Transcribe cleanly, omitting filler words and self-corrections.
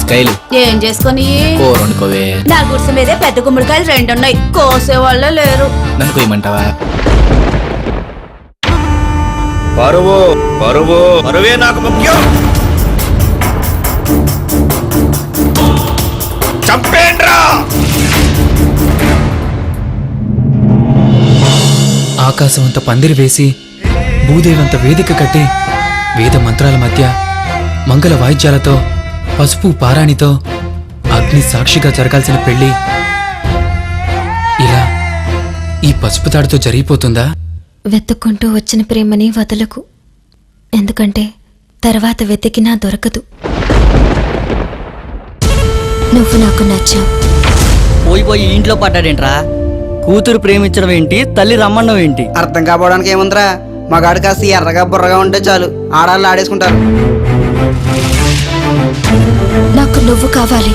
గుమ్మడికాయలు ఏం చేసుకొని కూర వండుకోవే. నా గుడిసె మీదే పెద్ద గుమ్మడికాయలు 2 ఉన్నాయి, కోసే వాళ్ళే లేరు. నన్ను కొయ్యమంటావా? పరువు పరువు పరువే నాకు ముఖ్యం. చంపేండ్రా! ఆకాశమంత పందిరి వేసి భూదేవంత వేదిక కట్టి వేద మంత్రాల మధ్య మంగళ వాయిద్యాలతో పసుపు పారాణితో అగ్ని సాక్షిగా జరగాల్సిన పెళ్లి ఇలా ఈ పసుపు తాడుతో జరిగిపోతుందా? వెతుక్కుంటూ వచ్చిన ప్రేమని వదలకు, ఎందుకంటే తర్వాత వెతికినా దొరకదు. నువ్వు నాకు నచ్చావు. పోయి ఇంట్లో పడ్డాడేంట్రా? కూతురు ప్రేమించడం ఏంటి, తల్లి రమ్మడం ఏంటి? అర్థం కాపోవడానికి ఏముందిరా, మగాడు కాస్త ఎర్రగా బుర్రగా ఉంటే చాలు, ఆడాళ్ళు ఆడేసుకుంటారు. నాకు నువ్వు కావాలి.